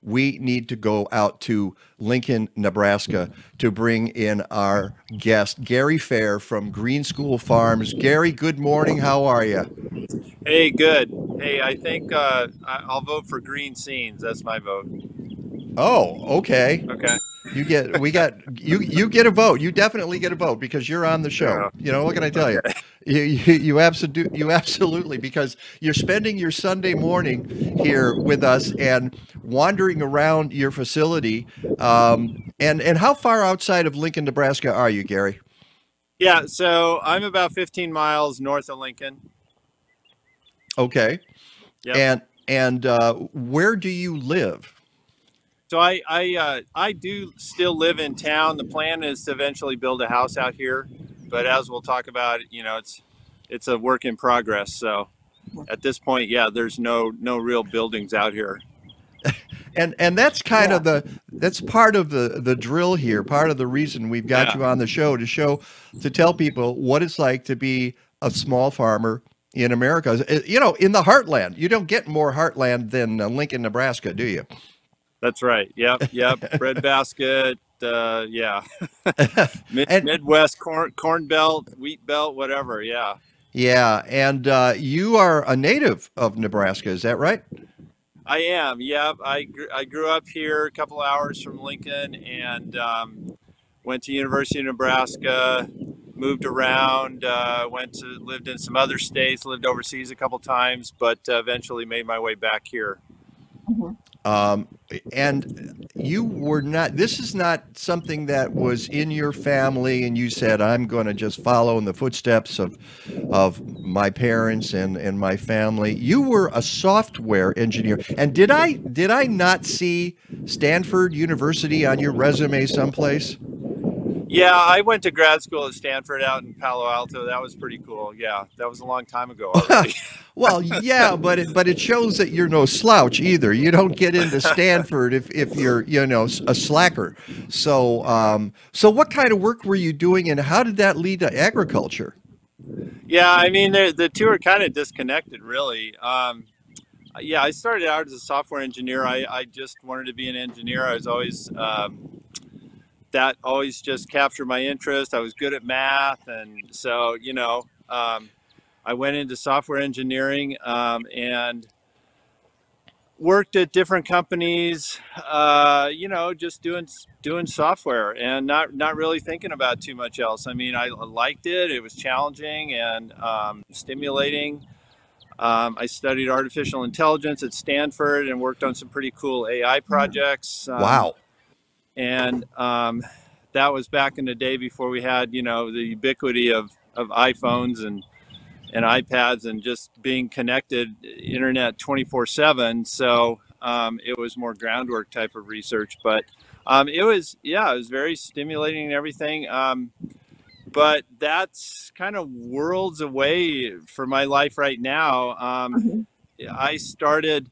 we need to go out to Lincoln, Nebraska to bring in our guest, Gary Fehr from Green School Farms. Gary, good morning. How are you? Hey, good. Hey, I think I'll vote for Green Scenes. That's my vote. Oh, okay. Okay. You get a vote. You definitely get a vote because you're on the show. Yeah. You know, what can I tell you? Okay. You absolutely, because you're spending your Sunday morning here with us and wandering around your facility. And how far outside of Lincoln, Nebraska are you, Gary? Yeah. So I'm about 15 miles north of Lincoln. Okay. Yep. And where do you live? So I do still live in town. The plan is to eventually build a house out here, but as we'll talk about, it's a work in progress. So at this point, yeah, there's no real buildings out here. And that's kind of that's part of the drill here. Part of the reason we've got Yeah. you on the show to tell people what it's like to be a small farmer in America. You know, in the heartland. You don't get more heartland than Lincoln, Nebraska, do you? That's right. Yep. Yep. Breadbasket. Yeah. And Midwest corn belt, wheat belt, whatever. Yeah. yeah, and you are a native of Nebraska, is that right? I am. Yep. I grew up here a couple hours from Lincoln and went to University of Nebraska. Moved around. Lived in some other states. Lived overseas a couple times, but eventually made my way back here. Um, and you were not, this is not something that was in your family, and you said, I'm going to just follow in the footsteps of my parents and my family. You were a software engineer. And did I not see Stanford University on your resume someplace? Yeah, I went to grad school at Stanford out in Palo Alto. That was pretty cool. Yeah, that was a long time ago already. Well, yeah, but it shows that you're no slouch either. You don't get into Stanford if you're a slacker. So what kind of work were you doing, and how did that lead to agriculture? Yeah, I mean, the two are kind of disconnected, really. Yeah, I started out as a software engineer. I just wanted to be an engineer. I was always that always just captured my interest. I was good at math, and so I went into software engineering and worked at different companies. Just doing software and not really thinking about too much else. I mean, I liked it. It was challenging and stimulating. I studied artificial intelligence at Stanford and worked on some pretty cool AI projects. Wow. And That was back in the day before we had, the ubiquity of iPhones and iPads and just being connected internet 24/7. So it was more groundwork type of research, but it was very stimulating and everything. But that's kind of worlds away for my life right now. I started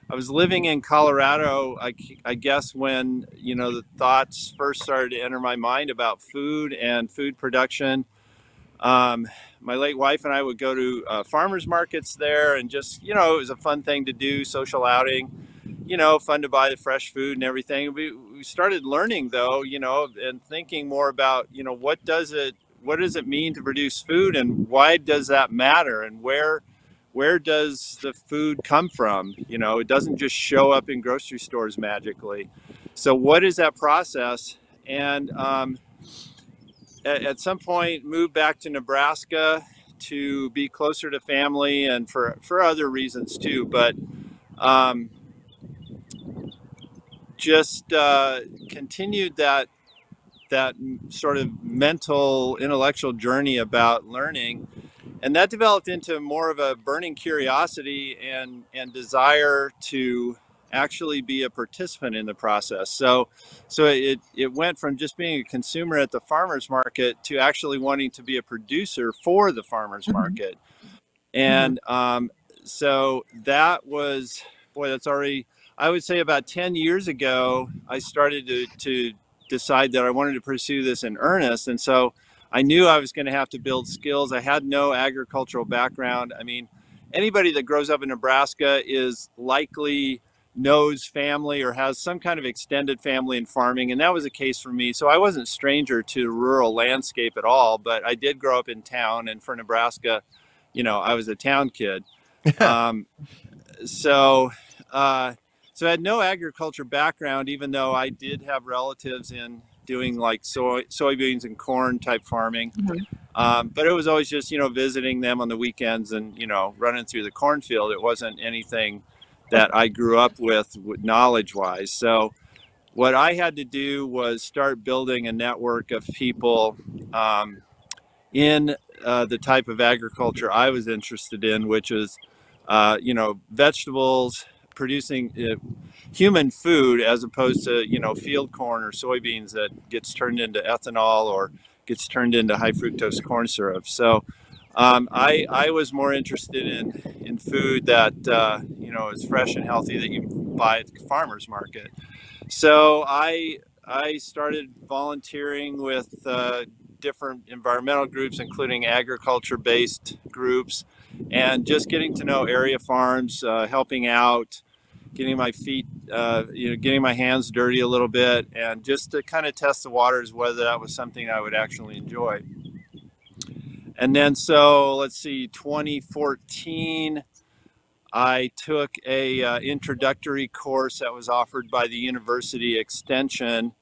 I was living in Colorado, I guess, when the thoughts first started to enter my mind about food and food production. My late wife and I would go to farmers markets there, and just it was a fun thing to do, social outing. Fun to buy the fresh food and everything. We started learning though, and thinking more about what does it mean to produce food, and why does that matter, and where does the food come from? It doesn't just show up in grocery stores magically. So what is that process? And at some point moved back to Nebraska to be closer to family and for other reasons too. But um, just continued that sort of mental intellectual journey about learning, and that developed into more of a burning curiosity and desire to actually be a participant in the process. So it went from just being a consumer at the farmers market to actually wanting to be a producer for the farmers market. And so that was, boy, that's already, I would say about 10 years ago, I started to decide that I wanted to pursue this in earnest. And so I knew I was going to have to build skills. I had no agricultural background. I mean, anybody that grows up in Nebraska is likely knows family or has some kind of extended family in farming, and that was the case for me. So I wasn't a stranger to rural landscape at all, but I did grow up in town, and for Nebraska, I was a town kid. Um, so, so I had no agriculture background, even though I did have relatives in doing like soybeans and corn type farming. But it was always just, visiting them on the weekends and, running through the cornfield. It wasn't anything that I grew up with knowledge wise. So what I had to do was start building a network of people in the type of agriculture I was interested in, which is, vegetables, producing human food as opposed to, field corn or soybeans that gets turned into ethanol or gets turned into high fructose corn syrup. So I was more interested in food that, is fresh and healthy that you buy at the farmer's market. So I started volunteering with different environmental groups, including agriculture-based groups, and just getting to know area farms, helping out, getting my feet, getting my hands dirty a little bit, and just to kind of test the waters whether that was something I would actually enjoy. And then, so let's see, 2014. I took a introductory course that was offered by the University Extension.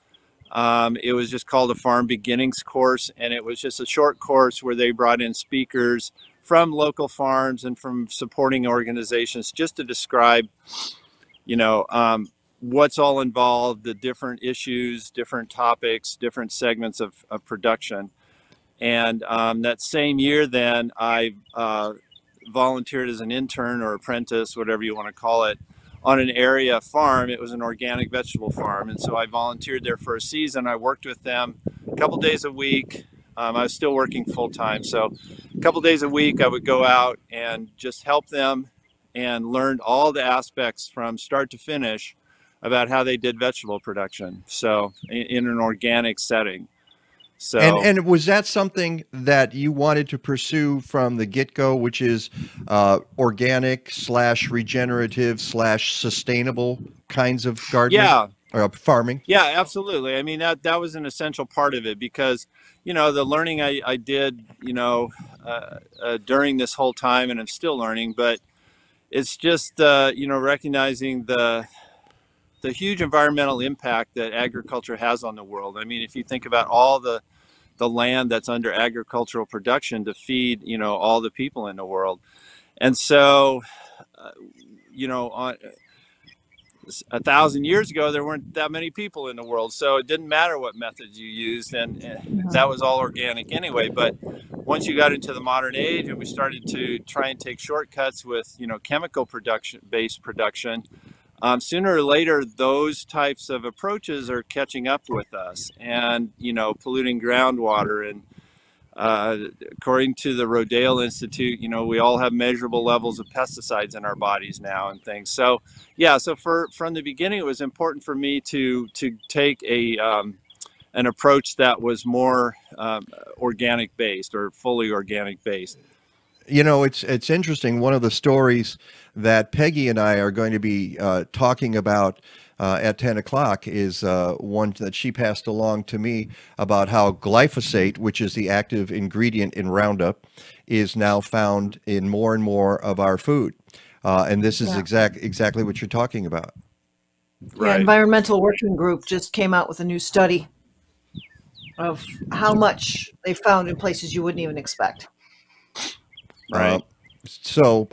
It was just called a Farm Beginnings course, and it was just a short course where they brought in speakers from local farms and from supporting organizations just to describe, what's all involved, the different issues, different topics, different segments of production. And that same year, then I volunteered as an intern or apprentice, whatever you want to call it, on an area farm. It was an organic vegetable farm. And so I volunteered there for a season. I worked with them a couple days a week. I was still working full time. So a couple days a week, I would go out and just help them and learned all the aspects from start to finish about how they did vegetable production. So in an organic setting. So, and was that something that you wanted to pursue from the get-go, which is organic / regenerative / sustainable kinds of gardening or farming? Yeah, absolutely. I mean, that was an essential part of it because, the learning I did, during this whole time, and I'm still learning, but it's just, recognizing the huge environmental impact that agriculture has on the world. I mean, if you think about all the land that's under agricultural production to feed, all the people in the world. And so, on 1,000 years ago, there weren't that many people in the world. So it didn't matter what methods you used, and that was all organic anyway. But once you got into the modern age and we started to try and take shortcuts with, chemical based production, sooner or later, those types of approaches are catching up with us and, polluting groundwater. And according to the Rodale Institute, we all have measurable levels of pesticides in our bodies now and things. So, yeah, so from the beginning, it was important for me to take an approach that was more organic based or fully organic based. It's interesting. One of the stories that Peggy and I are going to be talking about at 10 o'clock is one that she passed along to me about how glyphosate, which is the active ingredient in Roundup, is now found in more and more of our food. And this is exactly what you're talking about. Right. Yeah, Environmental Working Group just came out with a new study of how much they found in places you wouldn't even expect. Right. So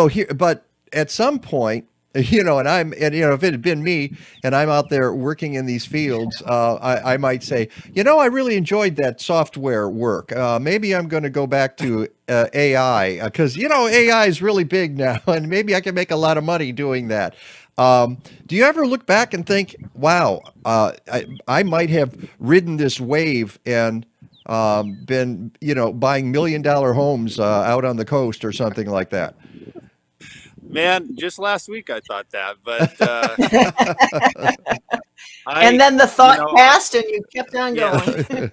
here, but at some point, and if it had been me and I'm out there working in these fields, I might say, I really enjoyed that software work. Maybe I'm going to go back to AI because, AI is really big now and maybe I can make a lot of money doing that. Do you ever look back and think, wow, I might have ridden this wave and been, buying $1 million homes out on the coast or something like that? Man, just last week I thought that, but and then the thought passed and you kept on going.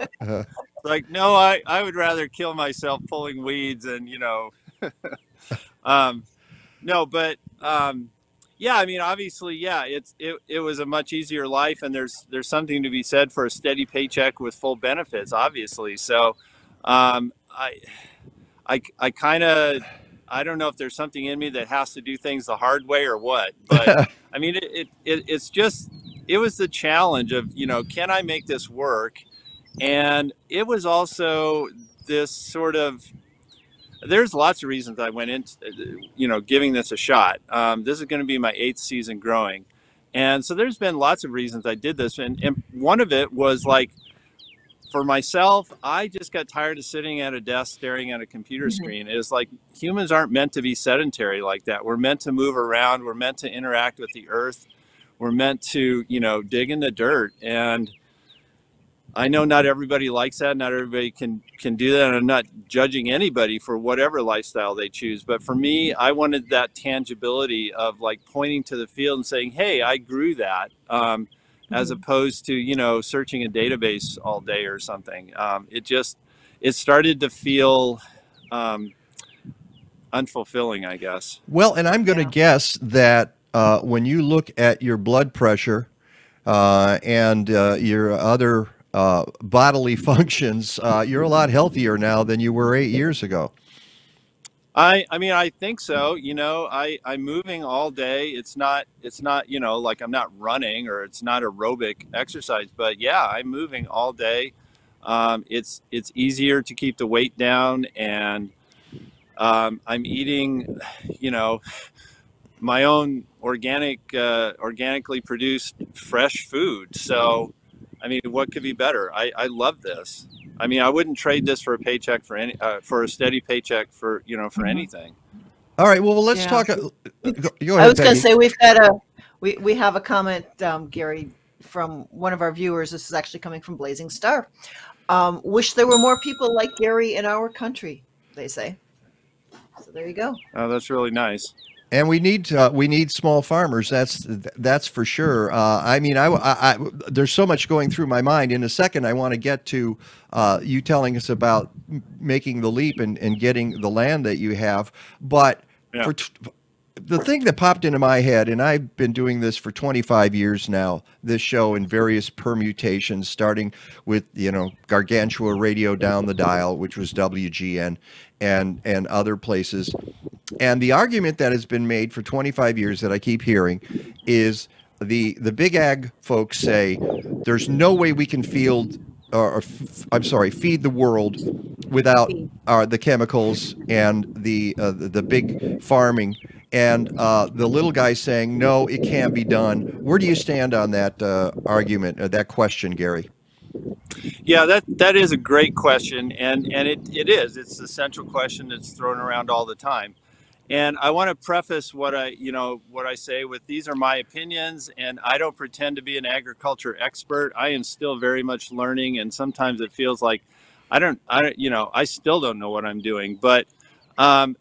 Like, no, I would rather kill myself pulling weeds and, no, but Yeah, I mean, obviously, yeah, it was a much easier life, and there's something to be said for a steady paycheck with full benefits, obviously. So, um, I I kind of, I don't know if there's something in me that has to do things the hard way or what, but I mean, it's just, it was the challenge of, can I make this work? And it was also this sort of, there's lots of reasons I went into, giving this a shot. This is going to be my 8th season growing. And so there's been lots of reasons I did this. And one of it was like, for myself, I just got tired of sitting at a desk staring at a computer screen. It's like humans aren't meant to be sedentary like that. We're meant to move around. We're meant to interact with the earth. We're meant to, dig in the dirt. And I know not everybody likes that. Not everybody can do that. And I'm not judging anybody for whatever lifestyle they choose. But for me, I wanted that tangibility of like pointing to the field and saying, hey, I grew that. As opposed to, searching a database all day or something. It started to feel unfulfilling, I guess. Well, and I'm going to guess that when you look at your blood pressure and your other bodily functions, you're a lot healthier now than you were 8 years ago. I mean, I think so. I'm moving all day. It's not, like I'm not running or it's not aerobic exercise, but yeah, I'm moving all day. It's easier to keep the weight down, and I'm eating, my own organically produced fresh food. So, I mean, what could be better? I love this. I mean, I wouldn't trade this for a paycheck for a steady paycheck for anything. All right. Well, let's talk. Go ahead, I was going to Peggy. say we have a comment, Gary, from one of our viewers. This is actually coming from Blazing Star. Wish there were more people like Gary in our country, they say. So there you go. Oh, that's really nice. And we need small farmers. That's for sure. I mean, there's so much going through my mind. In a second, I want to get to you telling us about making the leap and getting the land that you have. But Yeah. The thing that popped into my head, and I've been doing this for 25 years now, this show in various permutations, starting with, Gargantua Radio down the dial, which was WGN, and other places. And the argument that has been made for 25 years that I keep hearing is the big ag folks say there's no way we can feed the world without the chemicals and the big farming, and the little guy saying no, it can't be done. Where do you stand on that argument, that question, Gary? Yeah, that is a great question, and it's the central question that's thrown around all the time. And I want to preface what I say with, these are my opinions, and I don't pretend to be an agriculture expert. I am still very much learning, and sometimes it feels like I still don't know what I'm doing. But that's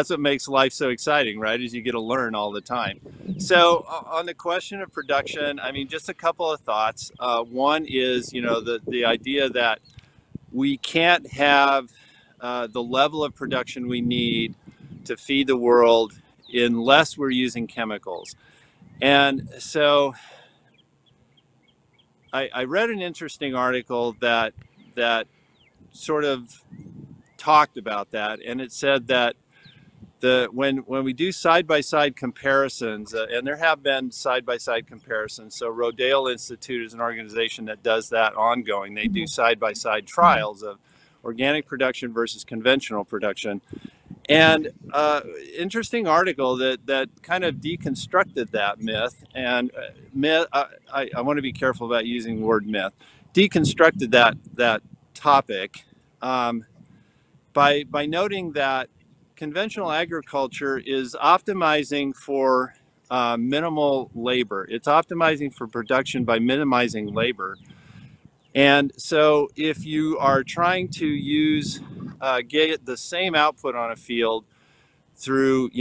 what makes life so exciting, right? Is you get to learn all the time. So on the question of production, I mean, just a couple of thoughts. One is, the idea that we can't have the level of production we need to feed the world unless we're using chemicals. And so I read an interesting article that sort of talked about that, and it said that when we do side-by-side comparisons, and there have been side-by-side comparisons. So Rodale Institute is an organization that does that ongoing. They do side-by-side trials of organic production versus conventional production. And interesting article that kind of deconstructed that myth. And myth, I want to be careful about using the word myth. Deconstructed that topic by noting that conventional agriculture is optimizing for minimal labor. It's optimizing for production by minimizing labor. And so if you are trying to get the same output on a field through,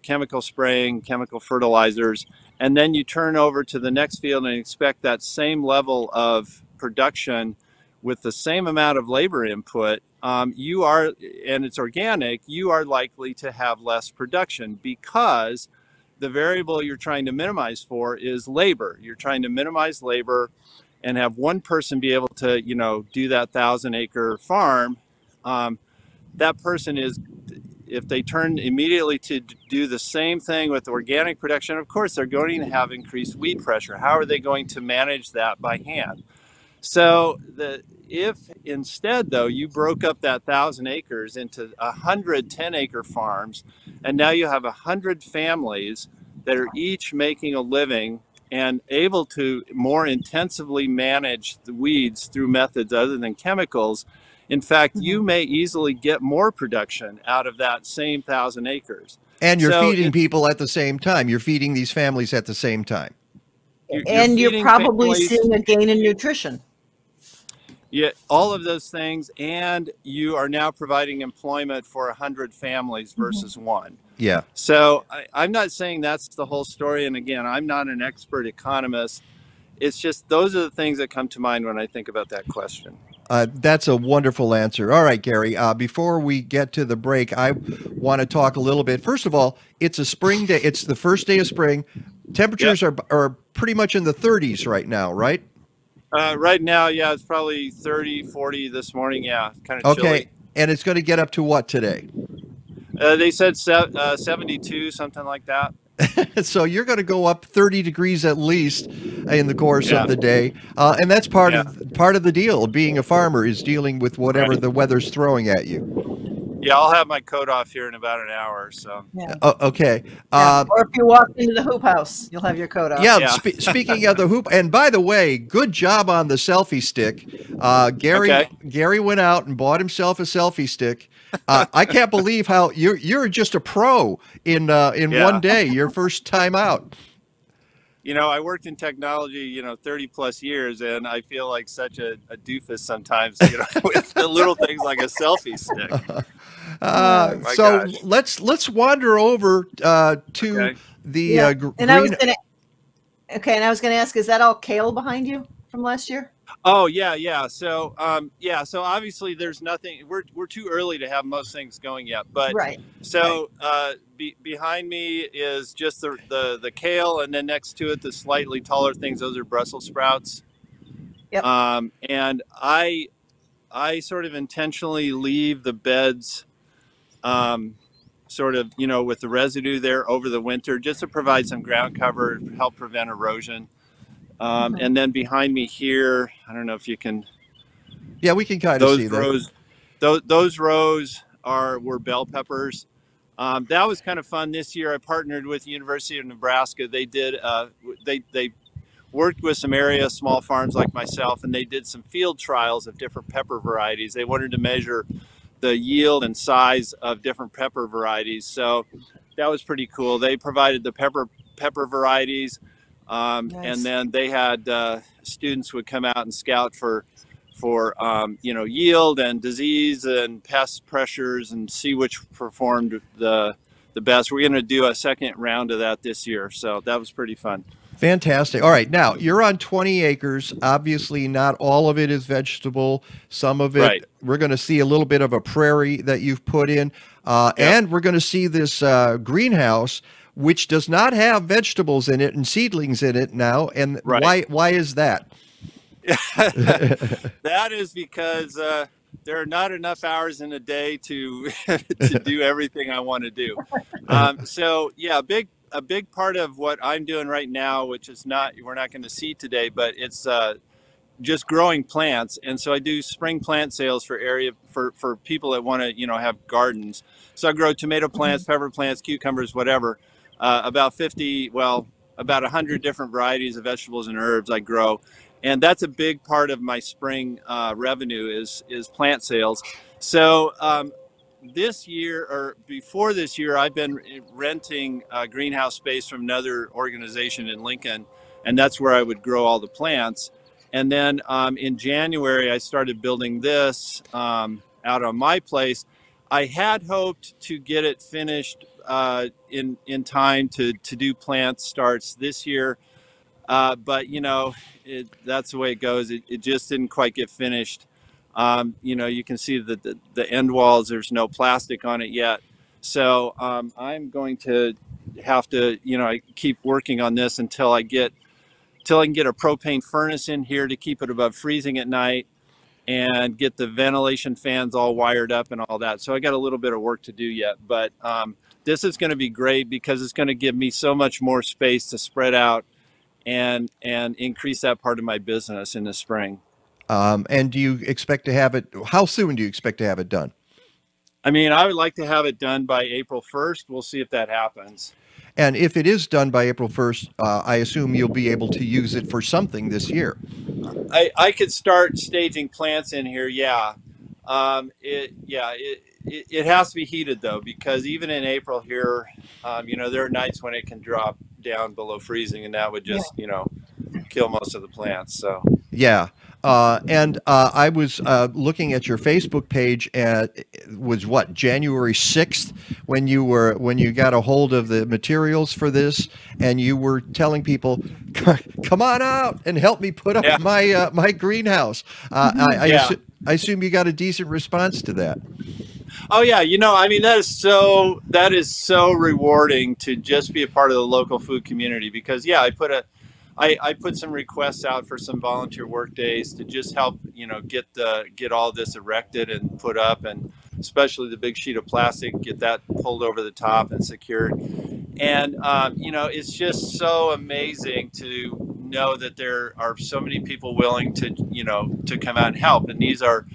chemical spraying, chemical fertilizers, and then you turn over to the next field and expect that same level of production with the same amount of labor input, you are, and it's organic, you are likely to have less production because the variable you're trying to minimize for is labor. You're trying to minimize labor and have one person be able to, do that 1,000-acre farm. That person is, if they turn immediately to do the same thing with organic production, of course, they're going to have increased weed pressure. How are they going to manage that by hand? So if instead, though, you broke up that 1,000 acres into 100 10-acre farms, and now you have 100 families that are each making a living and able to more intensively manage the weeds through methods other than chemicals, in fact, you may easily get more production out of that same 1,000 acres. And you're feeding people at the same time. You're feeding these families at the same time. You're probably seeing a gain in nutrition. Yeah, all of those things, and you are now providing employment for 100 families versus one. Yeah. So I'm not saying that's the whole story. And again, I'm not an expert economist. It's just those are the things that come to mind when I think about that question. That's a wonderful answer. All right, Gary, before we get to the break, I want to talk a little bit. First of all, it's a spring day. It's the first day of spring. Temperatures are pretty much in the 30s right now, right? Right now, yeah, it's probably 30, 40 this morning. Yeah, kind of chilly. Okay, and it's going to get up to what today? They said 72, something like that. So you're going to go up 30 degrees at least in the course of the day, and that's part of the deal. Being a farmer is dealing with whatever the weather's throwing at you. Yeah, I'll have my coat off here in about an hour. So okay. Or if you walk into the hoop house, you'll have your coat off. Yeah. Speaking of the hoop, and by the way, good job on the selfie stick. Gary went out and bought himself a selfie stick. I can't believe how you're just a pro in one day. Your first time out. I worked in technology, 30 plus years, and I feel like such a doofus sometimes, with the little things like a selfie stick. So let's wander over to the and I was gonna ask, is that all kale behind you from last year? Oh yeah. So so obviously there's nothing. We're too early to have most things going yet. But behind me is just the kale, and then next to it the slightly taller things. Those are Brussels sprouts. Yep. And I sort of intentionally leave the beds, sort of with the residue there over the winter, just to provide some ground cover, help prevent erosion. And then behind me here, I don't know if you can. Yeah, we can kind of see those rows. Those rows were bell peppers. That was kind of fun this year. I partnered with the University of Nebraska. They did. They worked with some small farms like myself, and they did some field trials of different pepper varieties. They wanted to measure the yield and size of different pepper varieties. So that was pretty cool. They provided the pepper varieties. And then they had students would come out and scout for yield and disease and pest pressures and see which performed the best. We're going to do a second round of that this year, so that was pretty fun. Fantastic. All right, now you're on 20 acres. Obviously, not all of it is vegetable. Some of it, we're going to see a little bit of a prairie that you've put in, and we're going to see this greenhouse, which does not have vegetables in it and seedlings in it now. And why is that? That is because there are not enough hours in a day to do everything I want to do. So yeah, a big part of what I'm doing right now, which is we're not going to see today, but it's just growing plants. And so I do spring plant sales for people that want to have gardens. So I grow tomato plants, pepper plants, cucumbers, whatever. About 100 different varieties of vegetables and herbs I grow. And that's a big part of my spring revenue is plant sales. So this year, or before this year, I've been renting greenhouse space from another organization in Lincoln, and that's where I would grow all the plants. And then in January, I started building this out on my place. I had hoped to get it finished in time to do plant starts this year, but that's the way it goes. It just didn't quite get finished. You know, you can see that the end walls, there's no plastic on it yet. So I'm going to have to, you know, I keep working on this until I can get a propane furnace in here to keep it above freezing at night, and get the ventilation fans all wired up and all that. So I got a little bit of work to do yet, but this is going to be great because it's going to give me so much more space to spread out and increase that part of my business in the spring. And do you expect to have it? How soon do you expect to have it done? I mean, I would like to have it done by April 1st. We'll see if that happens. And if it is done by April 1st, I assume you'll be able to use it for something this year. I could start staging plants in here. Yeah. It has to be heated though, because even in April here, you know, there are nights when it can drop down below freezing, and that would just, you know, kill most of the plants. So Yeah. And I was looking at your Facebook page, and it was what, January 6th when you got a hold of the materials for this, and you were telling people, come on out and help me put up my greenhouse. I assume you got a decent response to that. Oh yeah, you know, I mean, that is so rewarding to just be a part of the local food community, because I put some requests out for some volunteer work days to just help, you know, get all this erected and put up, and especially the big sheet of plastic, get that pulled over the top and secured. And you know, it's just so amazing to know that there are so many people willing to, you know, to come out and help. And these are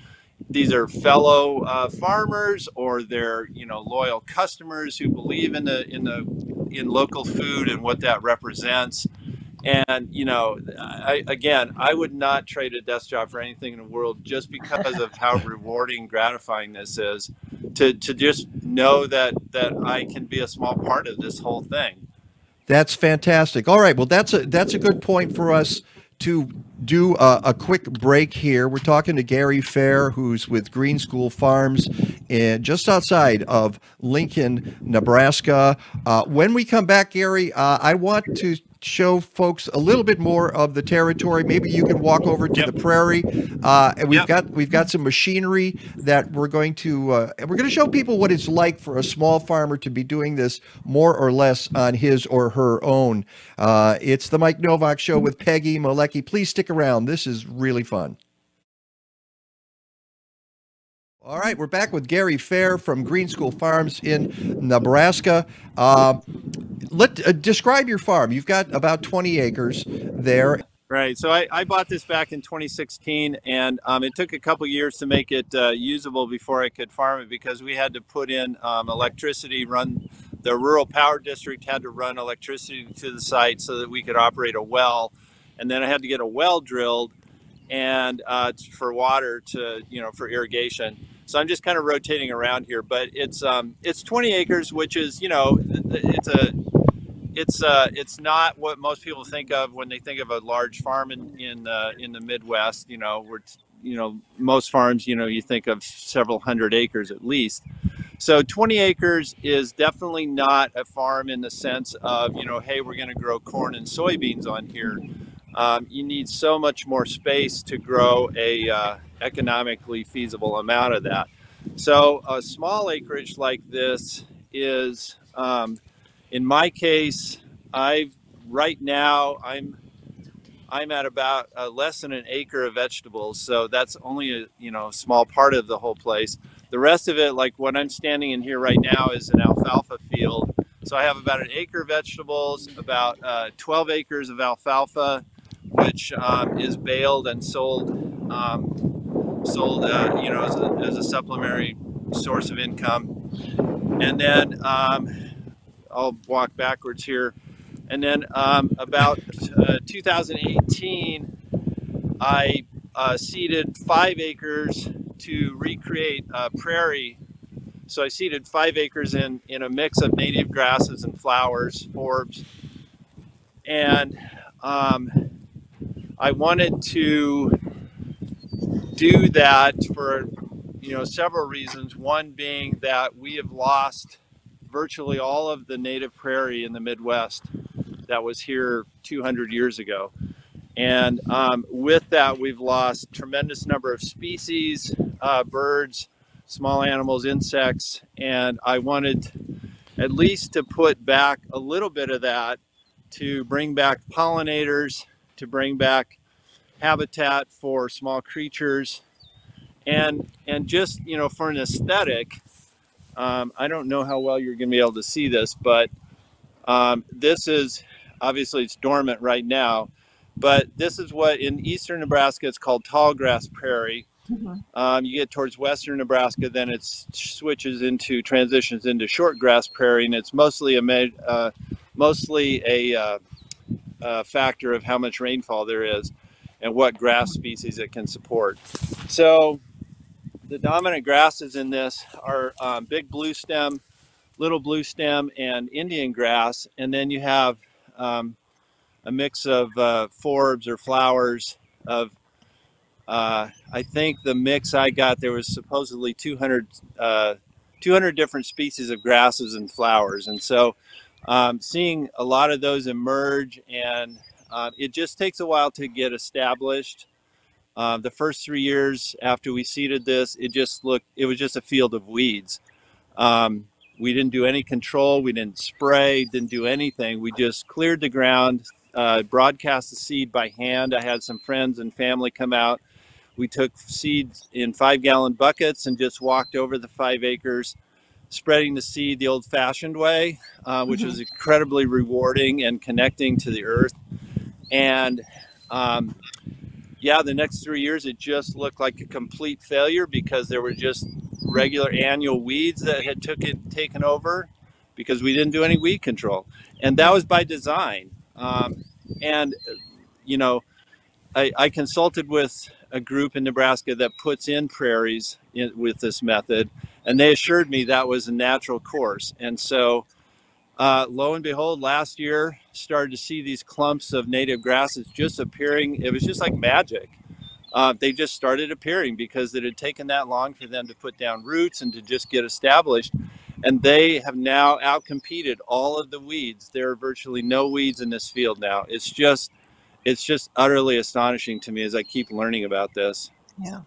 fellow farmers, or they're, you know, loyal customers who believe in local food and what that represents. And, you know, I would not trade a desk job for anything in the world, just because of how rewarding, gratifying this is, to just know that I can be a small part of this whole thing. That's fantastic. All right. Well, that's a good point for us to do a quick break here. We're talking to Gary Fehr, who's with Green School Farms just outside of Lincoln, Nebraska. When we come back, Gary, I want to show folks a little bit more of the territory. Maybe you can walk over to the prairie. And we've got some machinery that we're going to show people what it's like for a small farmer to be doing this more or less on his or her own. It's the Mike Nowak Show with Peggy Malecki. Please stick around. This is really fun. All right, we're back with Gary Fehr from Green School Farms in Nebraska. Describe your farm. You've got about 20 acres there. Right. So I bought this back in 2016, and it took a couple years to make it usable before I could farm it, because we had to put in electricity. The rural power district had to run electricity to the site so that we could operate a well, and then I had to get a well drilled, and for water to, you know, for irrigation. So I'm just kind of rotating around here, but it's 20 acres, which is, you know, it's not what most people think of when they think of a large farm in the Midwest. You know, where, you know, most farms, you know, you think of several hundred acres at least. So 20 acres is definitely not a farm in the sense of, you know, hey, we're going to grow corn and soybeans on here. You need so much more space to grow a economically feasible amount of that. So a small acreage like this is, in my case, right now I'm at about less than an acre of vegetables. So that's only a, you know, small part of the whole place. The rest of it, like what I'm standing in here right now, is an alfalfa field. So I have about an acre of vegetables, about 12 acres of alfalfa, which is baled and sold, you know, as a supplementary source of income. And then I'll walk backwards here. And then about 2018, I seeded 5 acres to recreate prairie. So I seeded 5 acres in a mix of native grasses and flowers, forbs. And I wanted to do that for, you know, several reasons. One being that we have lost virtually all of the native prairie in the Midwest that was here 200 years ago. And with that, we've lost tremendous number of species, birds, small animals, insects, and I wanted at least to put back a little bit of that to bring back pollinators, to bring back habitat for small creatures, and just, you know, for an aesthetic. I don't know how well you're going to be able to see this, but this is obviously it's dormant right now, but this is what in eastern Nebraska it's called tall grass prairie. You get towards western Nebraska, then it transitions into short grass prairie, and it's mostly a factor of how much rainfall there is and what grass species it can support. So the dominant grasses in this are big blue stem, little blue stem, and Indian grass, and then you have a mix of forbs or flowers of I think the mix I got, there was supposedly 200 different species of grasses and flowers. And so seeing a lot of those emerge, and it just takes a while to get established. The first 3 years after we seeded this, it was just a field of weeds. We didn't do any control, we didn't spray, didn't do anything. We just cleared the ground, broadcast the seed by hand. I had some friends and family come out. We took seeds in 5-gallon buckets and just walked over the 5 acres, spreading the seed the old-fashioned way, which was incredibly rewarding and connecting to the earth. And yeah, the next 3 years, it just looked like a complete failure because there were just regular annual weeds that had taken over because we didn't do any weed control. And that was by design. And, you know, I consulted with a group in Nebraska that puts in prairies with this method, and they assured me that was a natural course. And so lo and behold, last year started to see these clumps of native grasses just appearing. It was just like magic. They just started appearing because it had taken that long for them to put down roots and to just get established. And they have now outcompeted all of the weeds. There are virtually no weeds in this field now. It's just utterly astonishing to me as I keep learning about this. Yeah.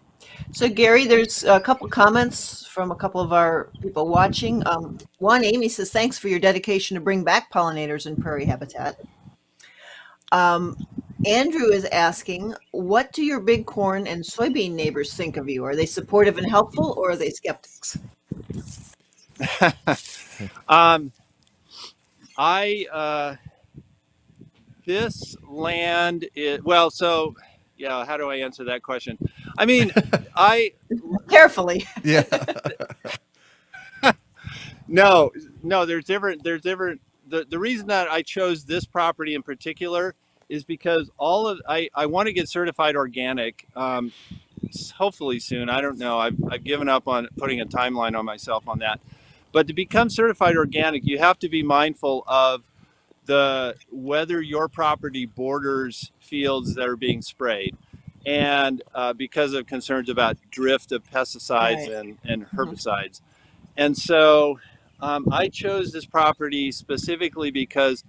So Gary, there's a couple comments from a couple of our people watching. One, Amy says, thanks for your dedication to bring back pollinators in prairie habitat. Andrew is asking, what do your big corn and soybean neighbors think of you? Are they supportive and helpful, or are they skeptics? This land is, well, so yeah, how do I answer that question? I mean, carefully. Yeah. No, there's different, the reason that I chose this property in particular is because I want to get certified organic, hopefully soon. I don't know. I've given up on putting a timeline on myself on that. But to become certified organic, you have to be mindful of whether your property borders fields that are being sprayed, and because of concerns about drift of pesticides and herbicides. And so I chose this property specifically because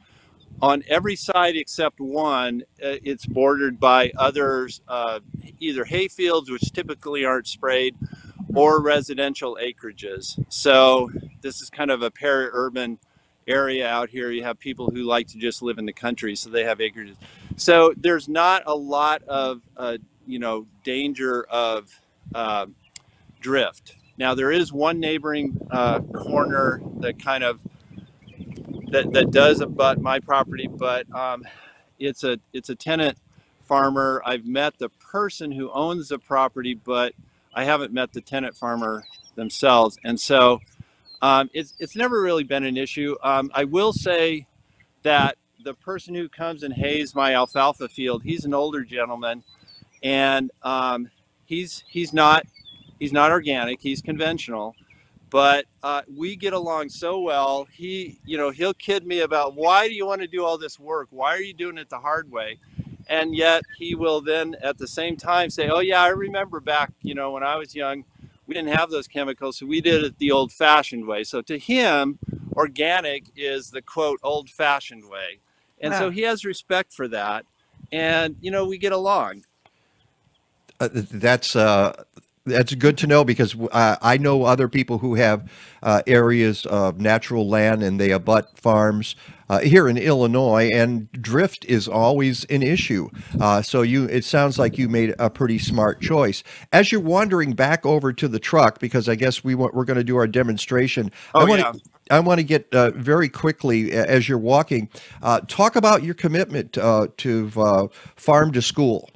on every side except one, it's bordered by others, either hay fields, which typically aren't sprayed, or residential acreages. So this is kind of a peri-urban area out here. You have people who like to just live in the country, so they have acreages. So there's not a lot of danger of drift. Now there is one neighboring corner that kind of that does abut my property, but it's a tenant farmer. I've met the person who owns the property, but I haven't met the tenant farmer themselves, and so it's never really been an issue. I will say that the person who comes and hays my alfalfa field, he's an older gentleman, and he's not organic, he's conventional, but we get along so well. He'll kid me about, why do you want to do all this work? Why are you doing it the hard way? And yet he will then at the same time say, oh yeah, I remember back, when I was young, we didn't have those chemicals, so we did it the old-fashioned way. So to him, organic is the quote old-fashioned way. And so he has respect for that. and we get along. That's good to know because I know other people who have areas of natural land and they abut farms here in Illinois, and drift is always an issue. It sounds like you made a pretty smart choice. As you're wandering back over to the truck, because I guess we're going to do our demonstration. Oh yeah. I want to get very quickly as you're walking. Talk about your commitment to farm to school.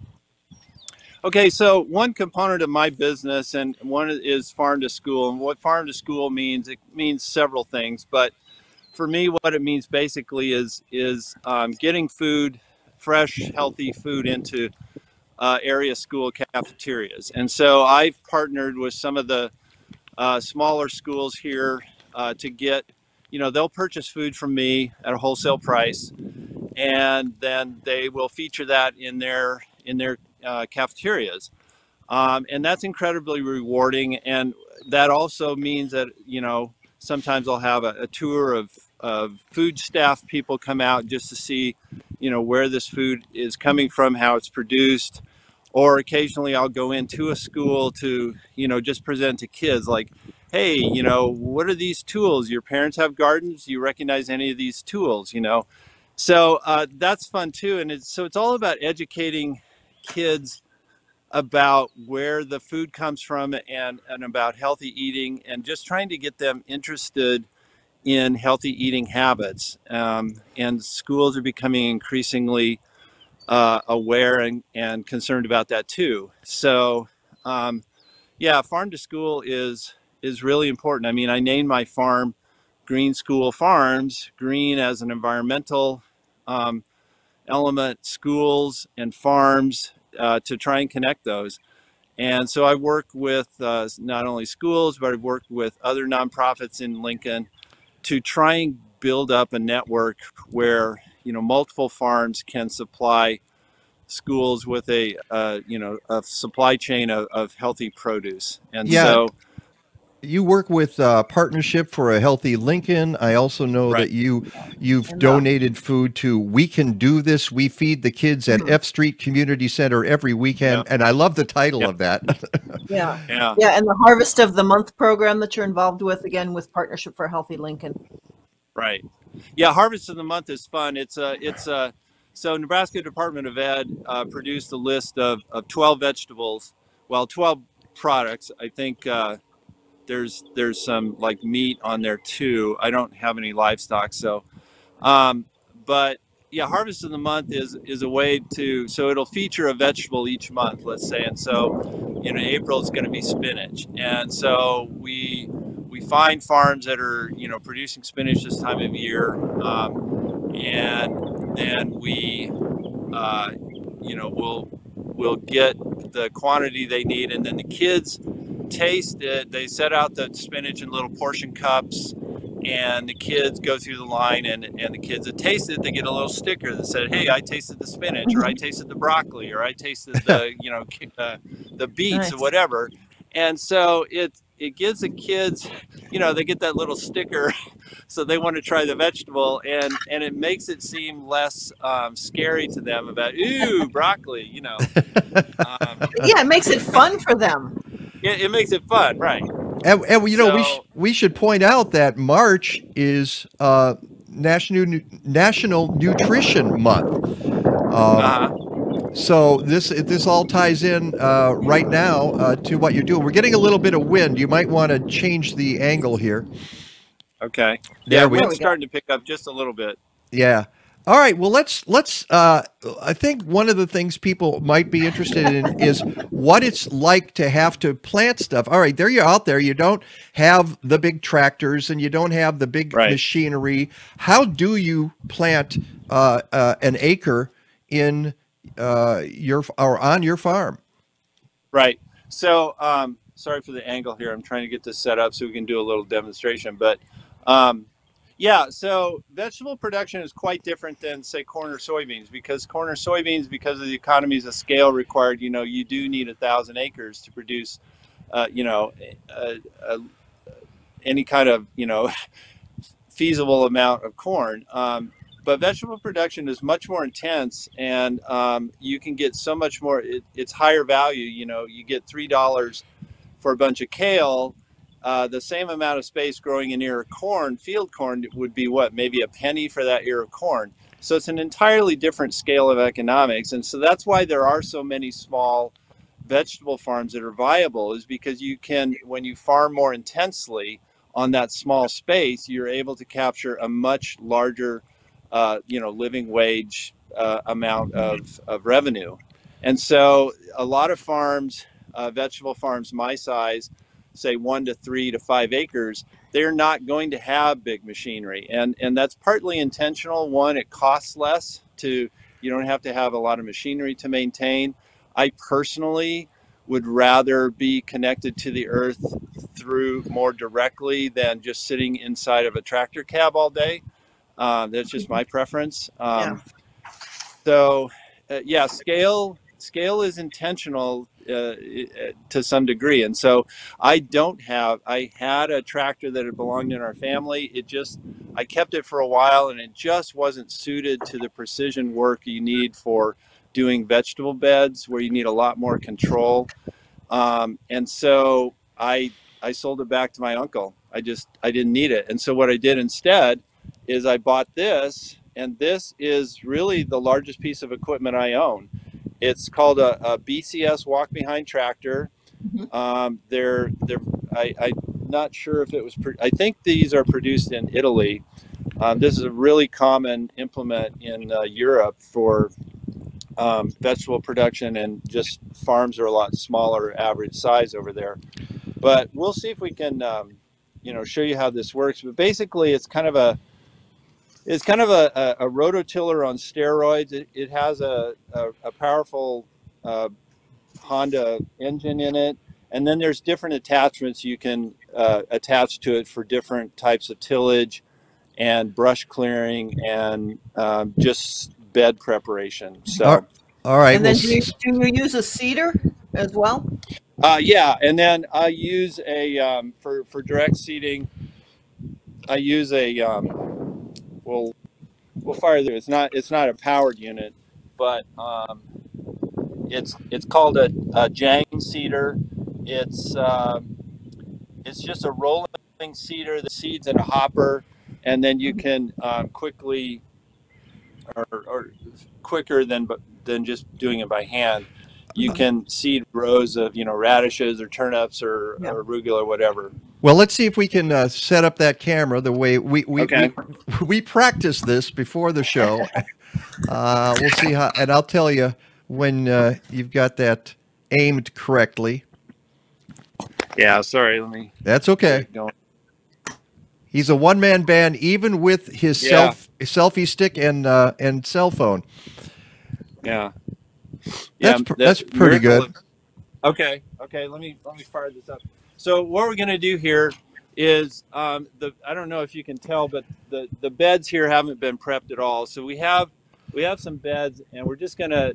Okay, so one component of my business and one is farm to school. And what farm to school means, it means several things. But for me, what it means basically is getting food, fresh, healthy food into area school cafeterias. And so I've partnered with some of the smaller schools here to get, they'll purchase food from me at a wholesale price, and then they will feature that in their cafeterias, and that's incredibly rewarding. And that also means that sometimes I'll have a tour of food staff people come out just to see where this food is coming from, how it's produced, or occasionally I'll go into a school to just present to kids like, hey, what are these tools? Your parents have gardens, do you recognize any of these tools? So that's fun too. And it's all about educating kids about where the food comes from and about healthy eating, and just trying to get them interested in healthy eating habits. And schools are becoming increasingly aware and concerned about that too. So yeah, farm to school is really important. I mean, I named my farm Green School Farms, green as an environmental element, schools and farms, to try and connect those. And so I work with not only schools, but I've worked with other nonprofits in Lincoln to try and build up a network where multiple farms can supply schools with a supply chain of healthy produce. And Yeah, so you work with Partnership for a Healthy Lincoln. I also know right, that you've And donated food to We Can Do This. We feed the kids at F Street Community Center every yeah, weekend, and I love the title yeah, of that. yeah, yeah, yeah, and the Harvest of the Month program that you're involved with, again, with Partnership for a Healthy Lincoln. right. Yeah, Harvest of the Month is fun. So Nebraska Department of Ed produced a list of 12 vegetables, well, 12 products. I think there's some like meat on there too. I don't have any livestock, so but yeah, Harvest of the Month is a way to, so it'll feature a vegetable each month, let's say. And so in April it's going to be spinach, and so we find farms that are producing spinach this time of year, and then we we'll get the quantity they need, and then the kids taste it. They set out the spinach in little portion cups, and the kids go through the line, and the kids that taste it, they get a little sticker that said, hey, I tasted the spinach, or I tasted the broccoli, or I tasted the the beets, or Nice. whatever. And so it gives the kids, they get that little sticker, so they want to try the vegetable, and it makes it seem less scary to them about, ooh, broccoli. Yeah, it makes it fun for them. It makes it fun, right? And So we should point out that March is National Nutrition Month. Um, uh-huh. so this all ties in right now to what you're doing. We're getting a little bit of wind. You might want to change the angle here. Okay. Yeah, There we There wind's we go. starting to pick up just a little bit. Yeah. All right. Well, let's. I think one of the things people might be interested in is what it's like to have to plant stuff. All right, there you're out there. You don't have the big tractors and you don't have the big Right. machinery. How do you plant an acre in your or on your farm? Right. So, sorry for the angle here. I'm trying to get this set up so we can do a little demonstration. But yeah, so vegetable production is quite different than, say, corn or soybeans, because because of the economies of scale required, you do need 1,000 acres to produce, any kind of, feasible amount of corn. But vegetable production is much more intense, and you can get so much more. It's higher value. You know, you get $3 for a bunch of kale. The same amount of space growing an ear of corn, field corn, would be what, maybe a penny for that ear of corn. So it's an entirely different scale of economics. And so that's why there are so many small vegetable farms that are viable, is because you can, when you farm more intensely on that small space, you're able to capture a much larger, living wage amount of revenue. And so a lot of farms, vegetable farms my size, say 1 to 3 to 5 acres, they're not going to have big machinery. And that's partly intentional. One, it costs less to, you don't have to have a lot of machinery to maintain. I personally would rather be connected to the earth through more directly than just sitting inside of a tractor cab all day. That's just my preference. Yeah. So, yeah, scale is intentional to some degree. And so I had a tractor that had belonged in our family. I kept it for a while, and it just wasn't suited to the precision work you need for doing vegetable beds, where you need a lot more control. And so I sold it back to my uncle. I didn't need it. And so what I did instead is I bought this, and this is really the largest piece of equipment I own. It's called a BCS walk behind tractor. I'm not sure if it was, I think these are produced in Italy. This is a really common implement in Europe for vegetable production, and just farms are a lot smaller average size over there. But we'll see if we can, show you how this works. But basically, it's kind of a rototiller on steroids. It has a powerful Honda engine in it, and then there's different attachments you can attach to it for different types of tillage and brush clearing and just bed preparation. So, all right. And then do you use a seeder as well? yeah, and then I use for direct seeding. I use we'll fire through. It's not a powered unit, but it's called a Jang seeder. It's just a rolling seeder that seeds in a hopper, and then you can quickly or quicker than just doing it by hand. You can seed rows of radishes or turnips or arugula or whatever. Well, let's see if we can set up that camera the way Okay. we practiced this before the show. We'll see how, and I'll tell you when you've got that aimed correctly. Yeah, sorry. Let me. That's okay. He's a one-man band, even with his selfie stick and cell phone. Yeah. That's pretty good. Okay. Let me fire this up. So what we're gonna do here is I don't know if you can tell, but the beds here haven't been prepped at all. So we have some beds, and we're just gonna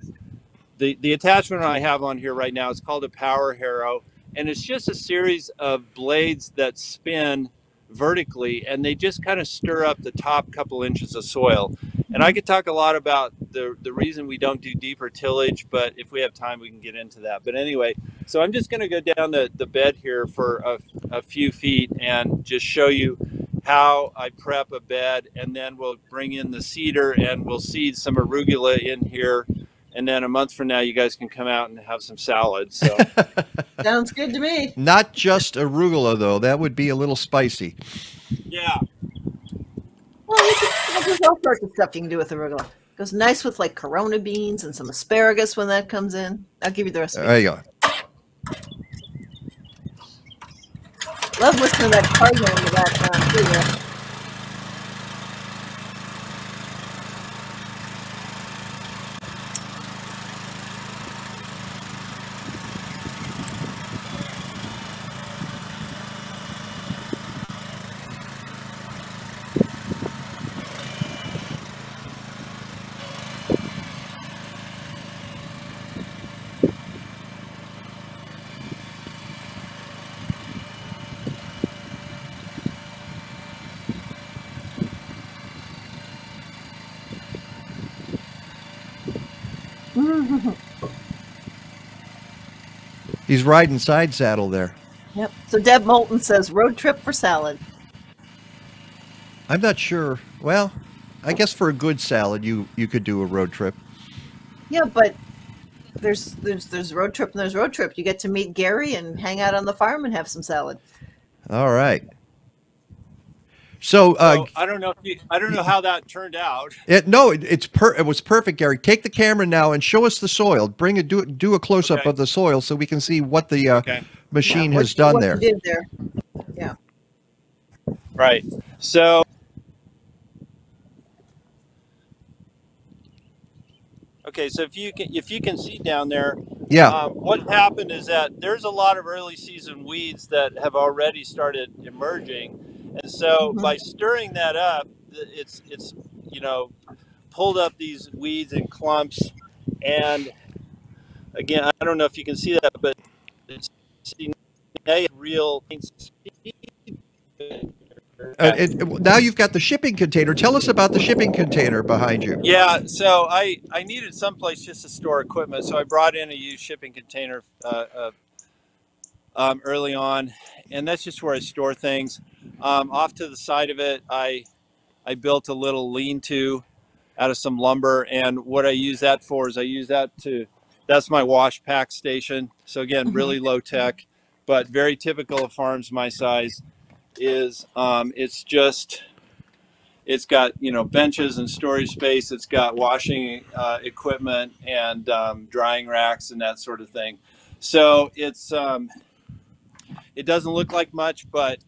the attachment I have on here right now is called a power harrow, and it's just a series of blades that spin vertically, and they just kind of stir up the top couple inches of soil. And I could talk a lot about the reason we don't do deeper tillage, but if we have time, we can get into that. But anyway, so I'm just going to go down the bed here for a few feet and just show you how I prep a bed, and then we'll bring in the seeder and we'll seed some arugula in here. And then a month from now, you guys can come out and have some salad. So Sounds good to me. Not just arugula, though. That would be a little spicy. yeah. Well, there's all sorts of stuff you can do with arugula. Goes nice with like Corona beans and some asparagus when that comes in. I'll give you the recipe. There you go. Love listening to that cardinal in the background too. Yeah. He's riding side saddle there. Yep. So Deb Moulton says road trip for salad. I'm not sure. Well, I guess for a good salad, you could do a road trip. Yeah, but there's road trip and there's road trip. You get to meet Gary and hang out on the farm and have some salad. All right. So, I don't know how that turned out. it was perfect, Gary. Take the camera now and show us the soil. Do a close up Okay. of the soil so we can see what the Okay. machine Yeah, has done what there. you did there. Yeah. Right. So, okay. So if you can see down there, Yeah. what happened is that there's a lot of early season weeds that have already started emerging, and so by stirring that up, it's pulled up these weeds and clumps, and again, I don't know if you can see that, but it's a real. Now you've got the shipping container. Tell us about the shipping container behind you. Yeah, so I needed someplace just to store equipment, so I brought in a used shipping container early on, and that's just where I store things. Off to the side of it, I built a little lean-to out of some lumber, and what I use that for is that's my wash pack station. So again, really low tech, but very typical of farms my size. Is it's got benches and storage space. It's got washing equipment and drying racks and that sort of thing. So it doesn't look like much, but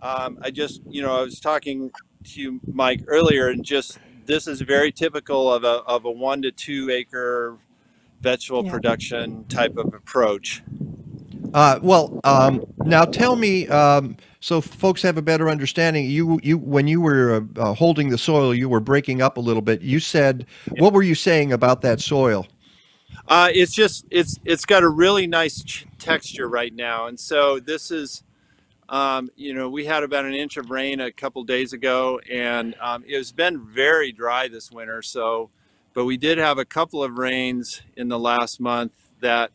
I was talking to you, Mike, earlier, and just this is very typical of a 1 to 2 acre vegetable production type of approach. Now tell me, so folks have a better understanding. You when you were holding the soil, you were breaking up a little bit. You said, what were you saying about that soil? It's got a really nice texture right now, and so this is, we had about an inch of rain a couple days ago, and it's been very dry this winter. So, but we did have a couple of rains in the last month that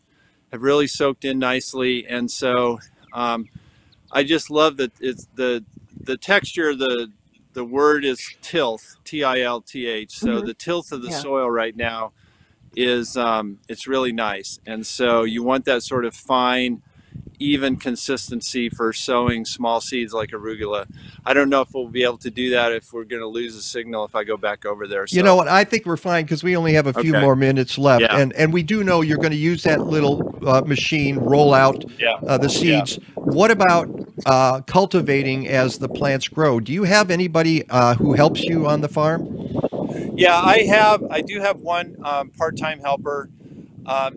have really soaked in nicely, and so I just love that it's the texture. The word is tilth, tilth. So the tilth of the soil right now is it's really nice, and so you want that sort of fine, even consistency for sowing small seeds like arugula. I don't know if we'll be able to do that if we're going to lose a signal if I go back over there. So. You know what? I think we're fine because we only have a few more minutes left, Yeah. and we do know you're going to use that little machine, roll out the seeds. What about cultivating as the plants grow? Do you have anybody who helps you on the farm? Yeah, I do have one part-time helper.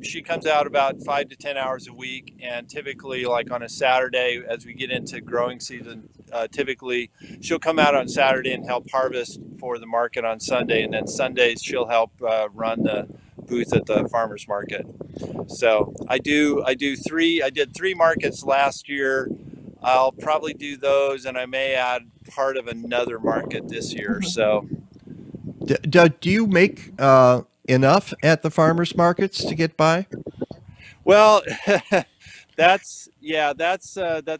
She comes out about 5 to 10 hours a week, and typically, like on a Saturday, as we get into growing season, typically she'll come out on Saturday and help harvest for the market on Sunday, and then Sundays she'll help run the booth at the farmers market. So I did 3 markets last year. I'll probably do those, and I may add part of another market this year. So Do you make enough at the farmers markets to get by? Well, that's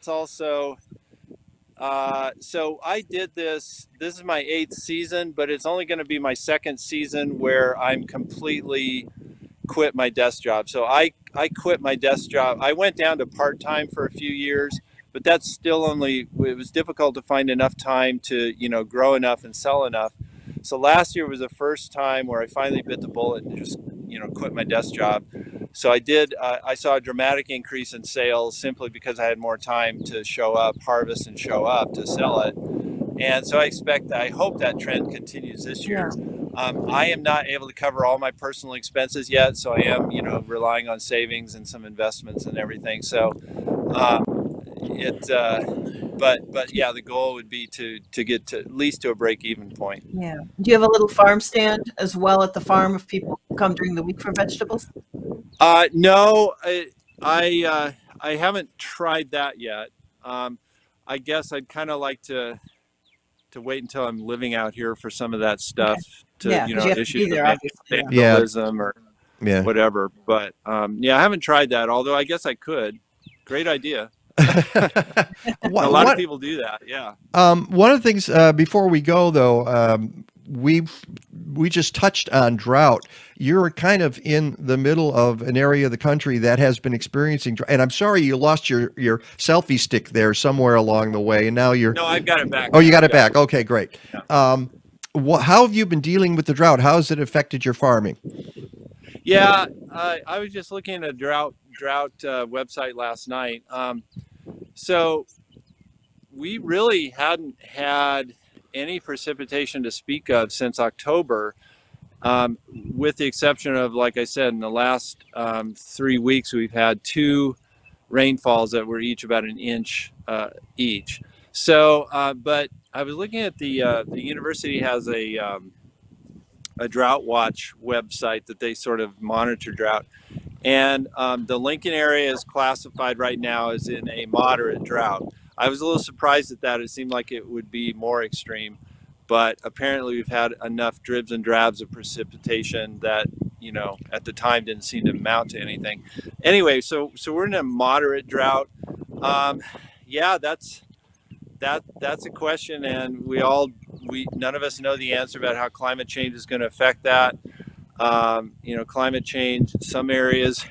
also. So I did this. This is my 8th season, but it's only going to be my 2nd season where I'm completely quit my desk job. So I quit my desk job. I went down to part-time for a few years, but that's still it was difficult to find enough time to grow enough and sell enough. So last year was the first time where I finally bit the bullet and just quit my desk job. So I did. I saw a dramatic increase in sales simply because I had more time to show up, harvest, and show up to sell it. And so I hope that trend continues this year. I am not able to cover all my personal expenses yet, so I am relying on savings and some investments and everything. So but yeah, the goal would be to get to at least to a break-even point. Yeah. Do you have a little farm stand as well at the farm if people come during the week for vegetables? No, I haven't tried that yet. I guess I'd kind of like to wait until I'm living out here for some of that stuff to you have to issue be there, the obviously. vandalism or Yeah. whatever. But yeah, I haven't tried that, although I guess I could. Great idea. A lot of What people do that. Yeah. one of the things before we go though, we just touched on drought. You're kind of in the middle of an area of the country that has been experiencing drought. And I'm sorry you lost your selfie stick there somewhere along the way, and now you're. No, I've got it back. Oh, you got it back. Okay, great. Yeah. How have you been dealing with the drought? How has it affected your farming? Yeah, I was just looking at a drought website last night. So we really hadn't had any precipitation to speak of since October, with the exception of, like I said, in the last 3 weeks, we've had 2 rainfalls that were each about an inch each. So, but I was looking at the university has a drought watch website that they sort of monitor drought. And the Lincoln area is classified right now as in a moderate drought. I was a little surprised at that. It seemed like it would be more extreme, but apparently we've had enough dribs and drabs of precipitation that, you know, at the time didn't seem to amount to anything. Anyway, so we're in a moderate drought. Yeah, that's a question, and none of us know the answer about how climate change is going to affect that. You know, climate change, some areas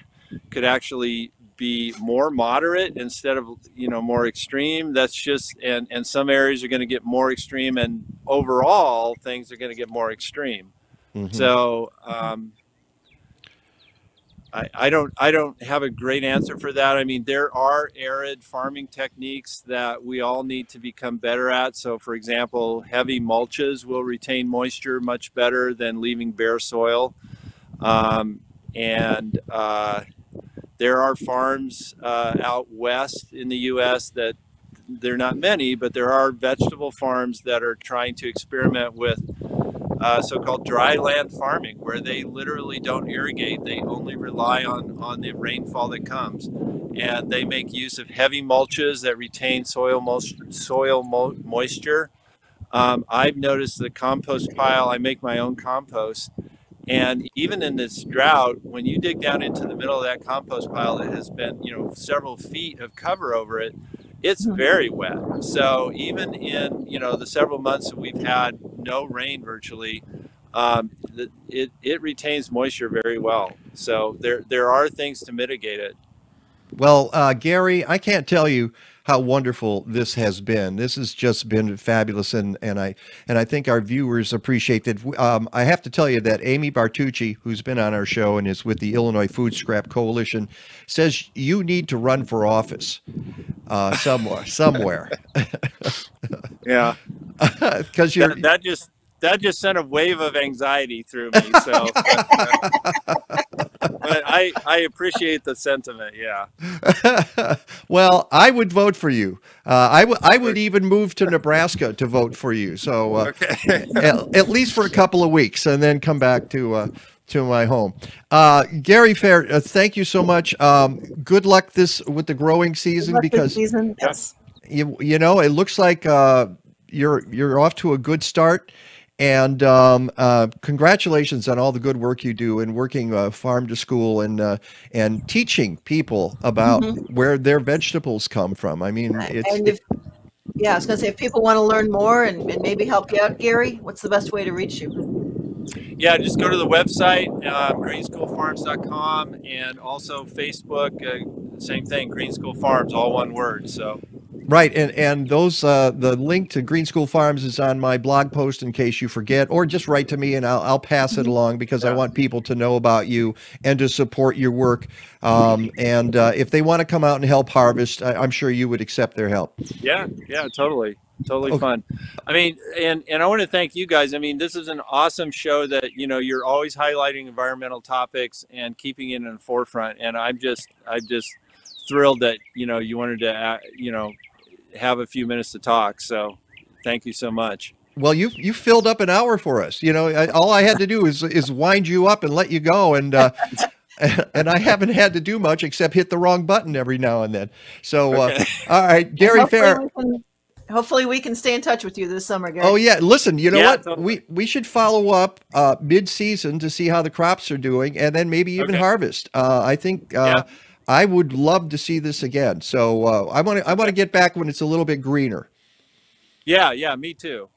could actually be more moderate instead of, you know, more extreme. That's just, and some areas are going to get more extreme, and overall things are going to get more extreme. Mm-hmm. So I don't have a great answer for that. I mean, there are arid farming techniques that we all need to become better at. So for example, heavy mulches will retain moisture much better than leaving bare soil. There are farms out west in the U.S. that, they're not many, but there are vegetable farms that are trying to experiment with so-called dry land farming, where they literally don't irrigate. They only rely on the rainfall that comes. And they make use of heavy mulches that retain soil moisture. I've noticed the compost pile, I make my own compost. And even in this drought, when you dig down into the middle of that compost pile that has been, you know, several feet of cover over it, it's very wet. So even in, you know, the several months that we've had no rain virtually, it retains moisture very well. So there are things to mitigate it. Well, Gary, I can't tell you how wonderful this has been. This has just been fabulous, and I think our viewers appreciate it. I have to tell you that Amy Bartucci, who's been on our show and is with the Illinois Food Scrap Coalition, says you need to run for office somewhere. Yeah, because you're that just sent a wave of anxiety through me. So, but I appreciate the sentiment. Yeah. Well, I would vote for you. I would even move to Nebraska to vote for you. So okay. at least for a couple of weeks, and then come back to my home. Gary Fehr, thank you so much. Good luck with the growing season, because yes. you know, it looks like you're off to a good start. And congratulations on all the good work you do in working farm to school and teaching people about where their vegetables come from. I mean, I was going to say, if people want to learn more and maybe help you out, Gary, what's the best way to reach you? Yeah, just go to the website, greenschoolfarms.com, and also Facebook, same thing, Green School Farms, all one word. So. Right, and those the link to Green School Farms is on my blog post in case you forget, or just write to me and I'll pass it along, because I want people to know about you and to support your work. And if they want to come out and help harvest, I'm sure you would accept their help. Yeah, totally fun. I mean, and I want to thank you guys. I mean, this is an awesome show that, you know, you're always highlighting environmental topics and keeping it in the forefront. And I'm just thrilled that, you know, you wanted to, you know, have a few minutes to talk. So thank you so much. Well, you filled up an hour for us. You know, all I had to do is wind you up and let you go. And and I haven't had to do much except hit the wrong button every now and then. So, okay. all right, Gary Fehr. Hopefully we can stay in touch with you this summer, Gary. Oh yeah, listen, you know Yeah, what? totally. We should follow up mid-season to see how the crops are doing, and then maybe even Okay. harvest. I think Yeah. I would love to see this again. So I want to Okay. get back when it's a little bit greener. Yeah. Yeah. Me too.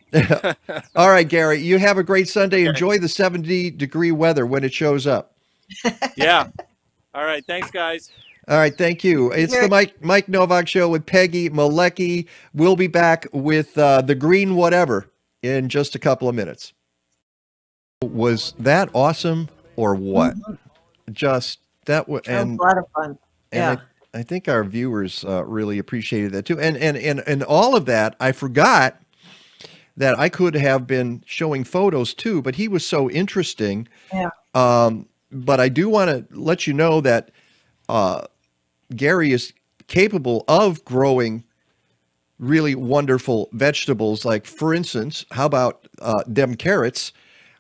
All right, Gary, you have a great Sunday. Okay. Enjoy the 70-degree weather when it shows up. Yeah. All right. Thanks, guys. All right, thank you. It's the Gary. Mike Nowak Show with Peggy Malecki. We'll be back with the green whatever in just a couple of minutes. Was that awesome or what? Just that was, That was a lot of fun. and Yeah. I think our viewers really appreciated that too. And all of that, I forgot that I could have been showing photos too, but he was so interesting. Yeah. But I do want to let you know that Gary is capable of growing really wonderful vegetables. Like, for instance, how about them carrots?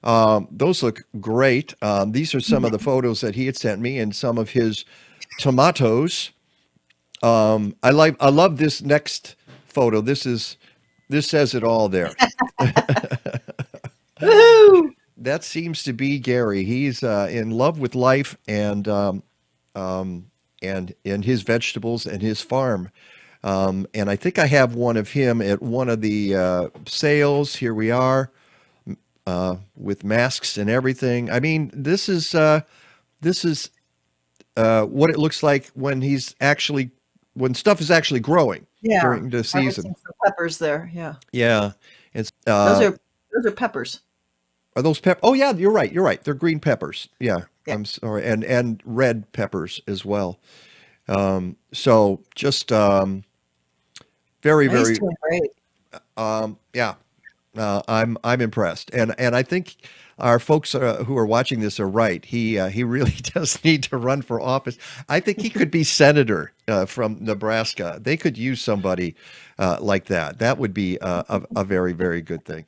Those look great. These are some of the photos that he had sent me, and some of his tomatoes. I love this next photo. This says it all there. Woohoo! That seems to be Gary. He's in love with life and his vegetables and his farm. And I think I have one of him at one of the sales. Here we are with masks and everything. I mean, this is what it looks like when when stuff is actually growing Yeah. during the Harvesting season. some peppers there. Yeah. Yeah, it's Those are peppers. are those pep? Oh yeah, you're right. You're right. They're green peppers. Yeah, Yeah. I'm sorry, and red peppers as well. So just very He's very doing great. yeah. I'm impressed, and I think our folks who are watching this are right. He really does need to run for office. I think he could be senator from Nebraska. They could use somebody like that. That would be a very very good thing.